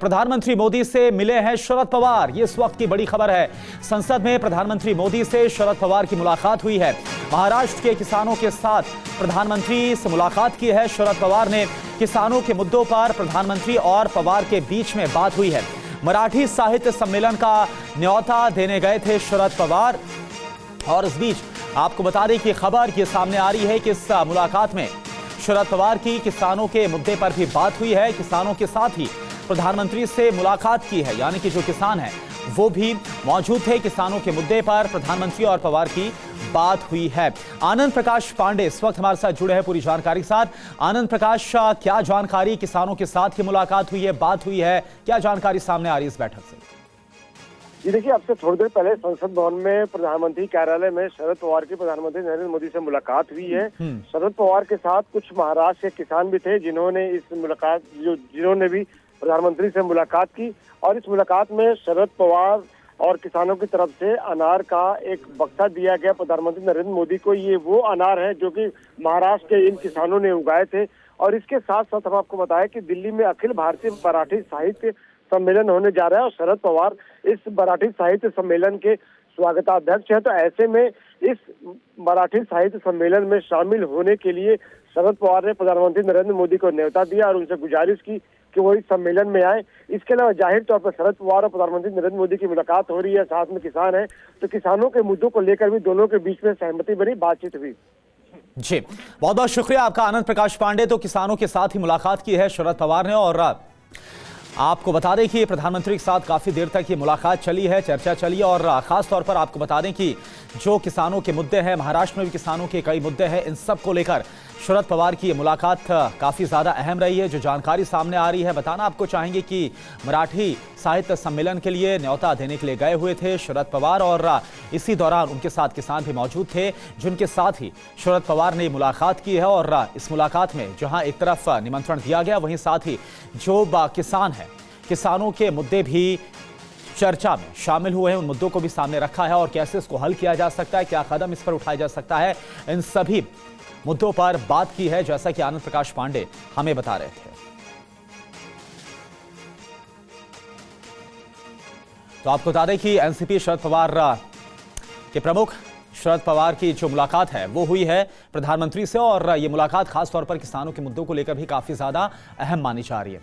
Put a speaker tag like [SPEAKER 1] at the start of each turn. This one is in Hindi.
[SPEAKER 1] प्रधानमंत्री मोदी से मिले हैं शरद पवार। ये इस वक्त की बड़ी खबर है। संसद में प्रधानमंत्री मोदी से शरद पवार की मुलाकात हुई है। महाराष्ट्र के किसानों के साथ प्रधानमंत्री से मुलाकात की है शरद पवार ने। किसानों के मुद्दों पर प्रधानमंत्री और पवार के बीच में बात हुई है। मराठी साहित्य सम्मेलन का न्योता देने गए थे शरद पवार। और इस बीच आपको बता दें कि खबर ये सामने आ रही है कि इस मुलाकात में शरद पवार की किसानों के मुद्दे पर भी बात हुई है। किसानों के साथ ही प्रधानमंत्री से मुलाकात की है, यानी कि जो किसान हैं वो भी मौजूद थे। किसानों के मुद्दे पर प्रधानमंत्री और पवार की बात हुई है। आनंद प्रकाश पांडे इस वक्त हमारे साथ जुड़े हैं पूरी जानकारी के साथ। आनंद प्रकाश, क्या जानकारी, किसानों के साथ की मुलाकात हुई है, बात हुई है, क्या जानकारी सामने आ रही है इस बैठक से?
[SPEAKER 2] जी देखिए, अब से थोड़ी देर पहले संसद भवन में प्रधानमंत्री कार्यालय में शरद पवार की प्रधानमंत्री नरेंद्र मोदी से मुलाकात हुई है। शरद पवार के साथ कुछ महाराष्ट्र के किसान भी थे जिन्होंने भी प्रधानमंत्री से मुलाकात की। और इस मुलाकात में शरद पवार और किसानों की तरफ से अनार का एक बक्सा दिया गया प्रधानमंत्री नरेंद्र मोदी को। ये वो अनार है जो कि महाराष्ट्र के इन किसानों ने उगाए थे। और इसके साथ साथ हम आपको बताएं कि दिल्ली में अखिल भारतीय मराठी साहित्य सम्मेलन होने जा रहा है और शरद पवार इस मराठी साहित्य सम्मेलन के स्वागताध्यक्ष है। तो ऐसे में इस मराठी साहित्य सम्मेलन में शामिल होने के लिए शरद पवार ने प्रधानमंत्री नरेंद्र मोदी को न्योता दिया और उनसे गुजारिश की कि वो इस सम्मेलन में आए। इसके अलावा जाहिर तौर पर शरद पवार और प्रधानमंत्री नरेंद्र मोदी की मुलाकात हो रही है, साथ में किसान है, तो किसानों के मुद्दों को लेकर भी दोनों के बीच में सहमति बनी, बातचीत हुई।
[SPEAKER 1] जी, बहुत बहुत शुक्रिया आपका आनंद प्रकाश पांडे। तो किसानों के साथ ही मुलाकात की है शरद पवार ने। और आपको बता दें कि प्रधानमंत्री के साथ काफी देर तक ये मुलाकात चली है, चर्चा चली है। और खास तौर पर आपको बता दें कि जो किसानों के मुद्दे हैं, महाराष्ट्र में भी किसानों के कई मुद्दे हैं, इन सब को लेकर शरद पवार की ये मुलाकात काफी ज्यादा अहम रही है। जो जानकारी सामने आ रही है, बताना आपको चाहेंगे कि मराठी साहित्य सम्मेलन के लिए न्योता देने के लिए गए हुए थे शरद पवार। और इसी दौरान उनके साथ किसान भी मौजूद थे, जिनके साथ ही शरद पवार ने मुलाकात की है। और इस मुलाकात में जहां एक तरफ निमंत्रण दिया गया, वहीं साथ ही जो किसान हैं, किसानों के मुद्दे भी चर्चा में शामिल हुए हैं। उन मुद्दों को भी सामने रखा है और कैसे इसको हल किया जा सकता है, क्या कदम इस पर उठाया जा सकता है, इन सभी मुद्दों पर बात की है, जैसा कि आनंद प्रकाश पांडे हमें बता रहे थे। तो आपको बता दें कि एनसीपी शरद पवार के प्रमुख शरद पवार की जो मुलाकात है वो हुई है प्रधानमंत्री से। और ये मुलाकात खास तौर पर किसानों के मुद्दों को लेकर भी काफी ज्यादा अहम मानी जा रही है।